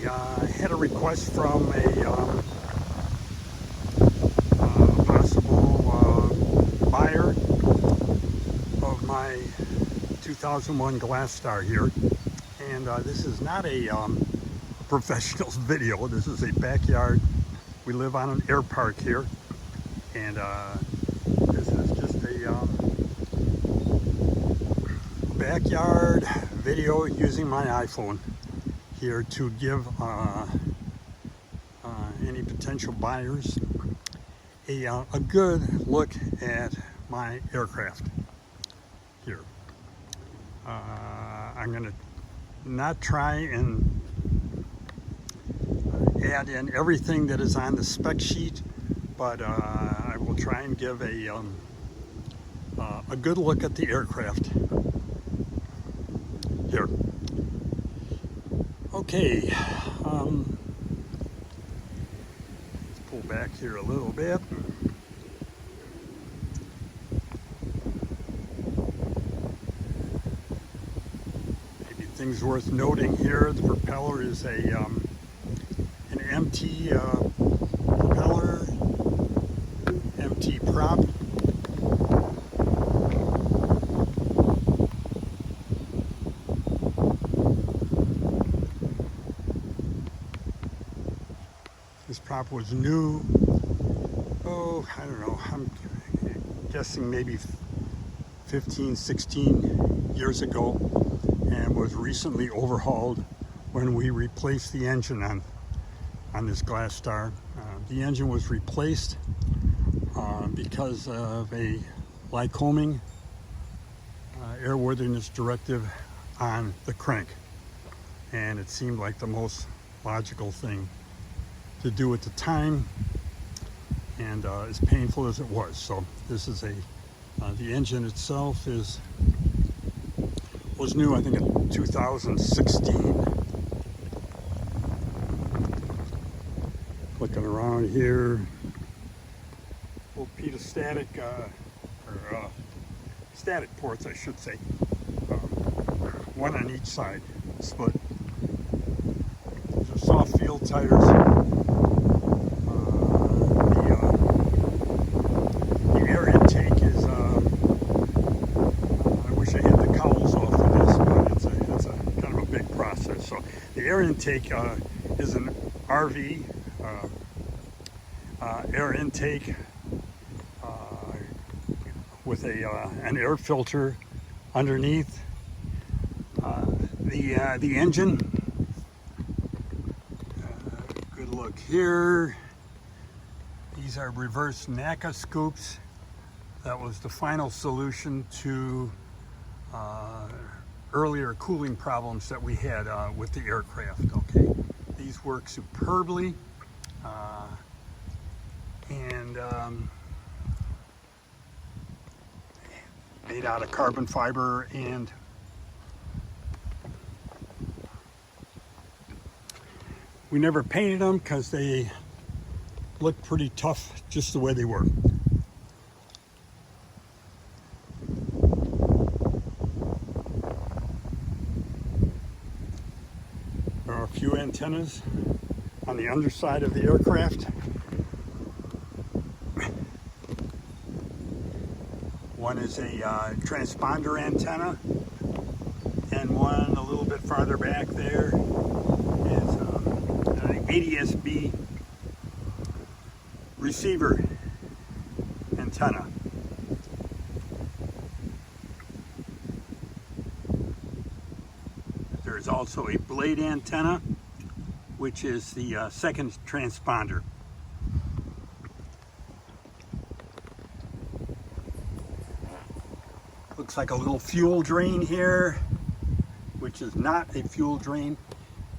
I had a request from a possible buyer of my 2001 Glastar here, and this is not a professional video. This is a backyard. We live on an air park here, and this is just a backyard video using my iPhone here to give any potential buyers a good look at my aircraft here. I'm going to not try and add in everything that is on the spec sheet, but I will try and give a good look at the aircraft here. Okay, let's pull back here a little bit. Maybe things worth noting here: the propeller is an MT propeller, MT prop. This prop was new, I don't know, I'm guessing maybe 15, 16 years ago, and was recently overhauled when we replaced the engine on this Glastar. The engine was replaced because of a Lycoming airworthiness directive on the crank, and it seemed like the most logical thing to do at the time, and as painful as it was. So this is the engine itself was new, I think, in 2016. Looking around here, little pedostatic or static ports, I should say, one on each side, split. These are soft field tires. The air intake is, I wish I had the cowls off of this, but it's a kind of a big process. So the air intake is an RV air intake with an air filter underneath. The engine, good look here. These are reverse NACA scoops. That was the final solution to earlier cooling problems that we had with the aircraft. Okay, these work superbly, and made out of carbon fiber, and we never painted them because they look pretty tough just the way they were. There are a few antennas on the underside of the aircraft. One is a transponder antenna, and one a little bit farther back there is an ADS-B receiver antenna. There's also a blade antenna, which is the second transponder. Looks like a little fuel drain here, which is not a fuel drain.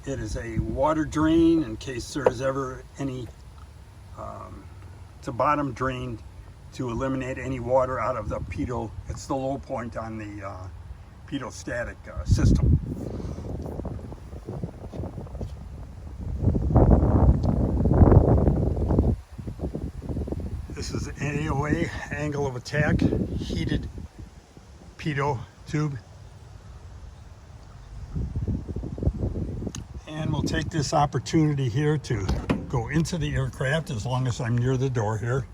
It is a water drain in case there is ever any, it's a bottom drain to eliminate any water out of the pitot. It's the low point on the pitot-static system. This is an AOA, angle of attack, heated pitot tube. And will take this opportunity here to go into the aircraft as long as I'm near the door here.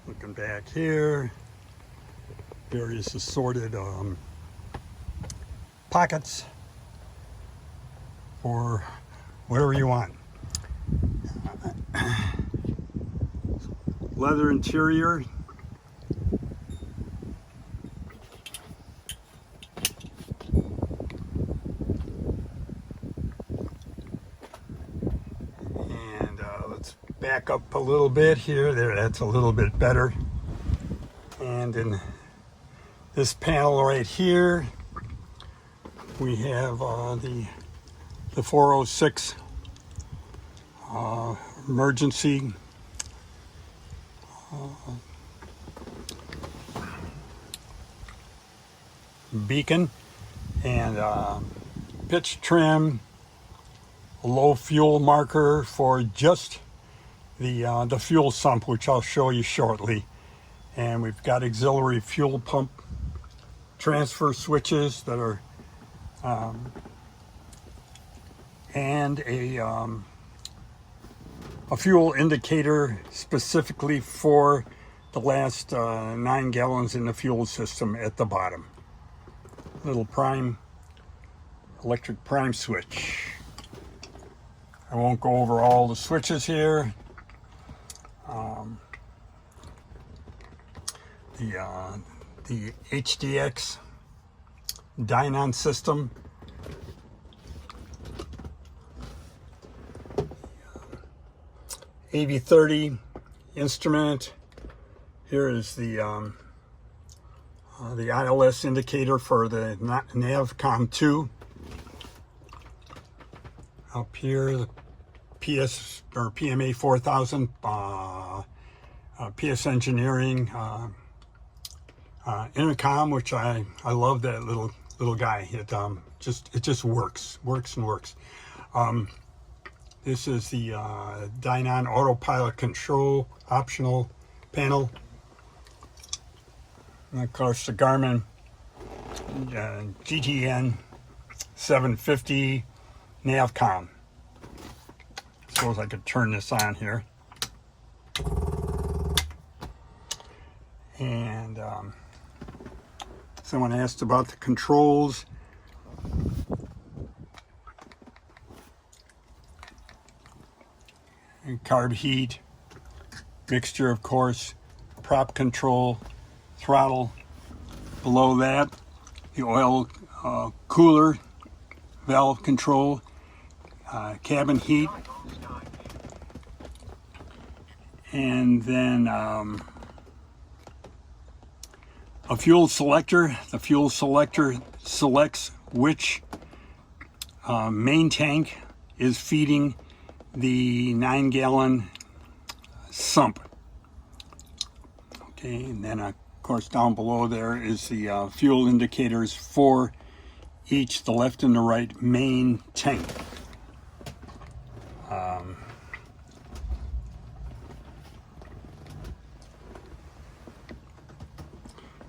Looking back here, various assorted pockets for whatever you want. Leather interior. And let's back up a little bit here. There, that's a little bit better. And in this panel right here, we have the 406 emergency beacon and pitch trim, a low fuel marker for just the fuel sump, which I'll show you shortly. And we've got auxiliary fuel pump transfer switches that are and a fuel indicator specifically for the last 9 gallons in the fuel system at the bottom. Little electric prime switch. I won't go over all the switches here. The HDX Dynon system. AV30 instrument. Here is the ILS indicator for the Navcom 2. Up here, the PS or PMA 4000 PS Engineering intercom, which I love that little guy. It just works. This is the Dynon autopilot control optional panel. And of course the Garmin GTN 750 Navcom. Suppose I could turn this on here. And someone asked about the controls. And carb heat, mixture of course, prop control, throttle. Below that, the oil cooler valve control, cabin heat, and then a fuel selector. The fuel selector selects which main tank is feeding the 9-gallon sump. Okay, and then of course down below there is the fuel indicators for each, the left and the right main tank.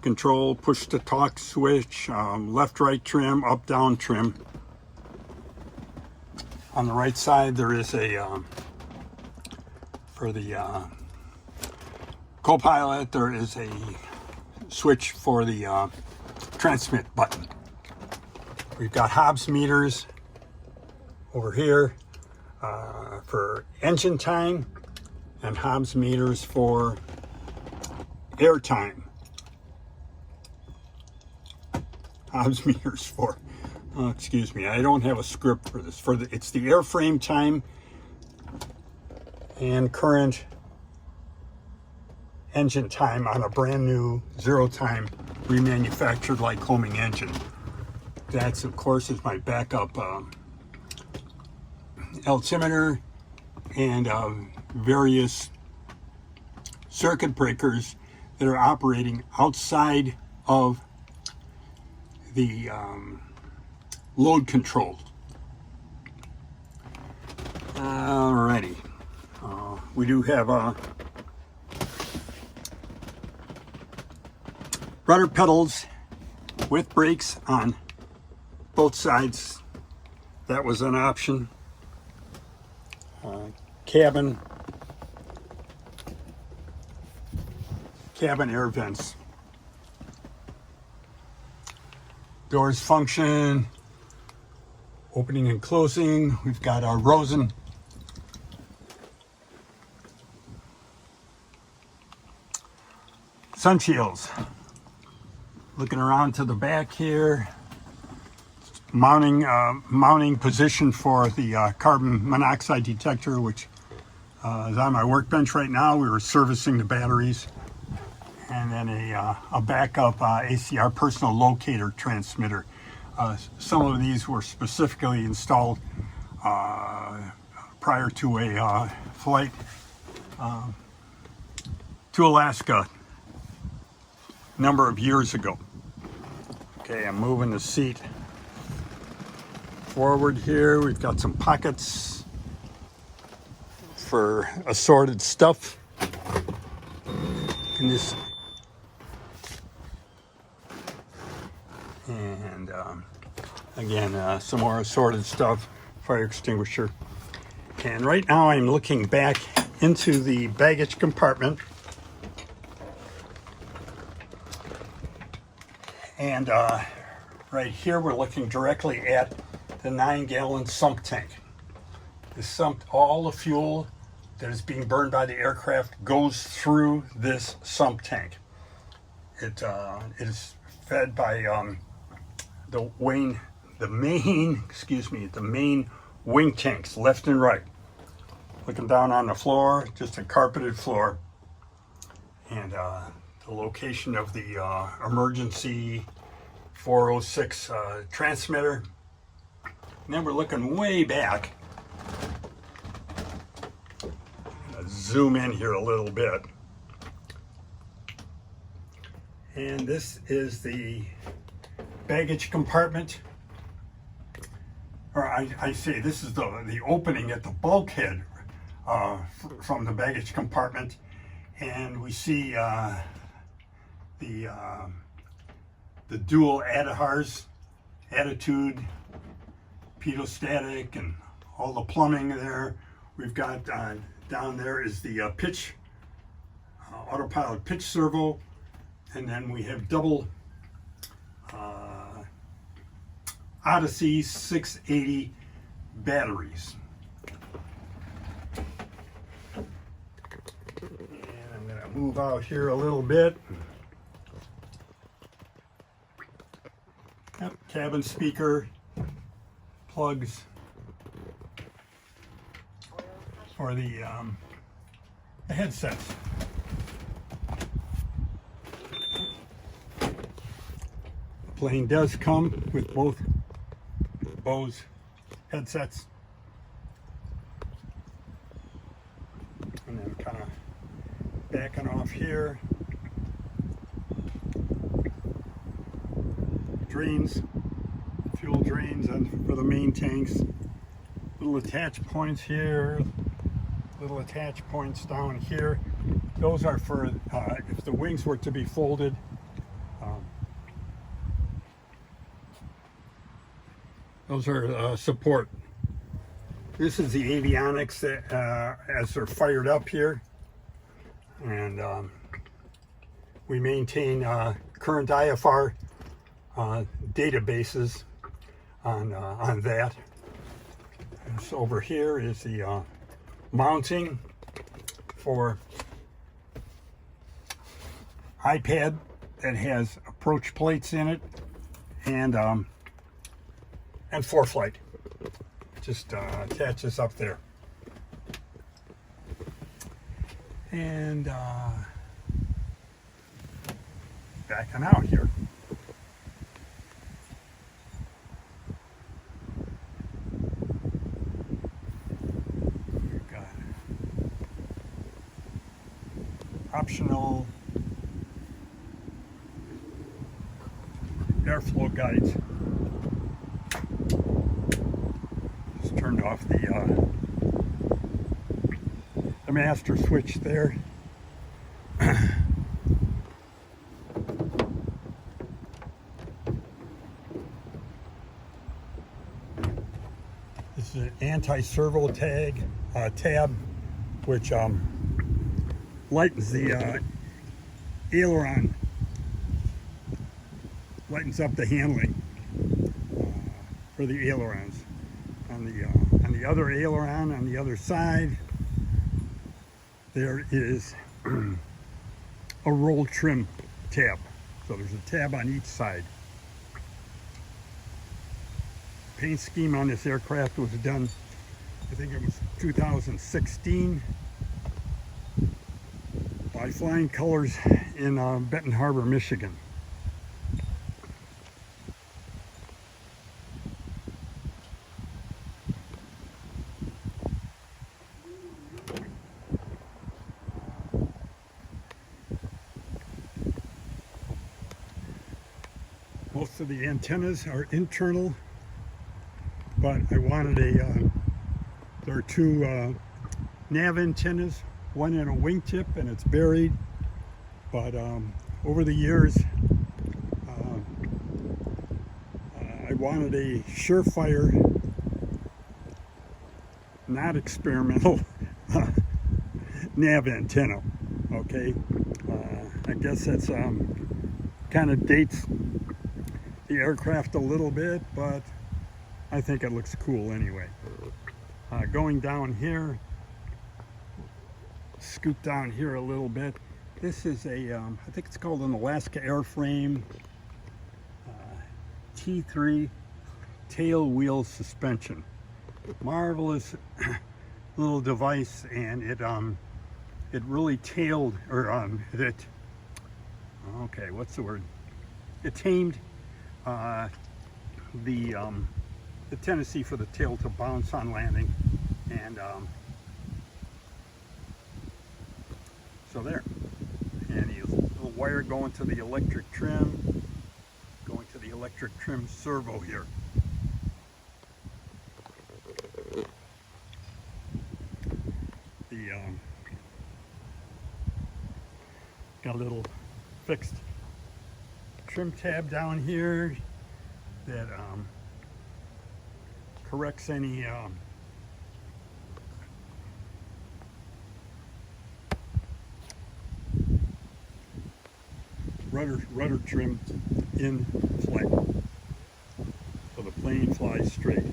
Control, push to talk switch, left right trim, up down trim. On the right side there is a for the co-pilot, there is a switch for the transmit button. We've got Hobbs meters over here for engine time, and Hobbs meters for air time. Hobbs meters for, excuse me, I don't have a script for this. It's the airframe time and current engine time on a brand new zero time remanufactured Lycoming engine. That's of course is my backup altimeter and various circuit breakers that are operating outside of the load control. Alrighty, we do have rudder pedals with brakes on both sides. That was an option. Cabin air vents. Doors function, opening and closing. We've got our Rosen sun shields. Looking around to the back here, mounting position for the carbon monoxide detector, which is on my workbench right now. We were servicing the batteries. And then a backup ACR personal locator transmitter. Some of these were specifically installed prior to a flight to Alaska a number of years ago. Okay, I'm moving the seat forward here. We've got some pockets for assorted stuff. In this. And again, some more assorted stuff, fire extinguisher. And right now I'm looking back into the baggage compartment. And right here we're looking directly at the 9-gallon sump tank. The sump, all the fuel that is being burned by the aircraft goes through this sump tank. It is fed by the main wing tanks, left and right. Looking down on the floor, just a carpeted floor, and the location of the emergency 406 transmitter. And then we're looking way back. Zoom in here a little bit. And this is the baggage compartment, or I say this is the opening at the bulkhead from the baggage compartment, and we see the dual adhars, attitude, pedostatic, and all the plumbing there. We've got down there is the pitch, autopilot pitch servo, and then we have double Odyssey 680 batteries. And I'm going to move out here a little bit. Yep, cabin speaker, plugs for the headsets. The plane does come with both Bose headsets. And then kind of backing off here. Drains, fuel drains and for the main tanks. Little attach points here, little attach points down here. Those are for if the wings were to be folded. Those are support. This is the avionics that, as they're fired up here, and we maintain current IFR databases on that. And so over here is the mounting for iPad that has approach plates in it, and ForeFlight. Just attaches up there. And backing out here. We've got optional airflow guides. Just turned off the master switch there. anti-servo tab, which lightens the aileron, lightens up the handling for the ailerons. On the other aileron, on the other side, there is a roll trim tab. So there's a tab on each side. Paint scheme on this aircraft was done, I think it was 2016, by Flying Colors in Benton Harbor, Michigan. Most of the antennas are internal, but I wanted there are two nav antennas, one in a wingtip and it's buried, but over the years I wanted a surefire, not experimental nav antenna. Okay, I guess that's kind of dates the aircraft a little bit, but I think it looks cool anyway. Going down here, scoot down here a little bit. This is a, I think it's called an Alaska Airframe T3 tail wheel suspension. Marvelous little device, and it really tailed, or okay, what's the word? It tamed the tendency for the tail to bounce on landing, and so there. And a little wire going to the electric trim, servo here. The got a little fixed trim tab down here that corrects any rudder trim in flight, so the plane flies straight.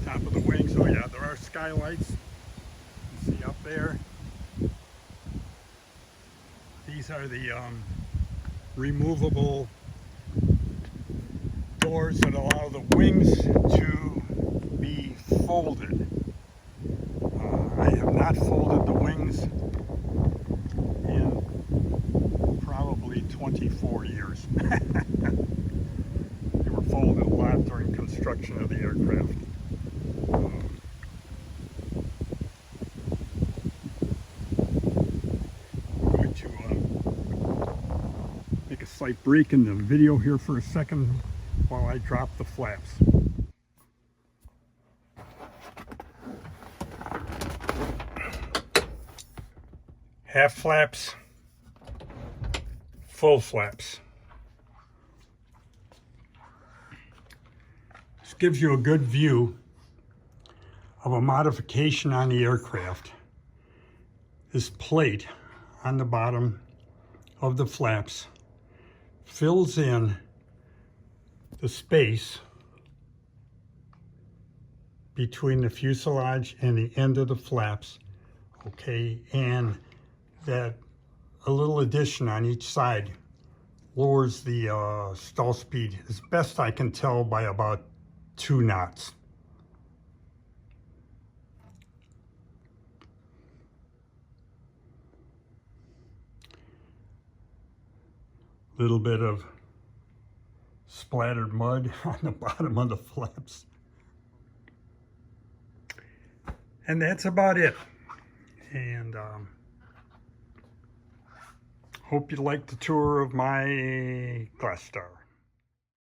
Top of the wings, oh yeah, there are skylights. You see up there. These are the removable doors that allow the wings to be folded. I have not folded the wings in probably 24 years. They were folded a lot during construction of the aircraft. I'm going to make a slight break in the video here for a second while I drop the flaps. Half flaps, full flaps. This gives you a good view of a modification on the aircraft. This plate on the bottom of the flaps fills in the space between the fuselage and the end of the flaps, okay, and that a little addition on each side lowers the stall speed, as best I can tell, by about 2 knots. Little bit of splattered mud on the bottom of the flaps. And that's about it. And hope you liked the tour of my Glastar.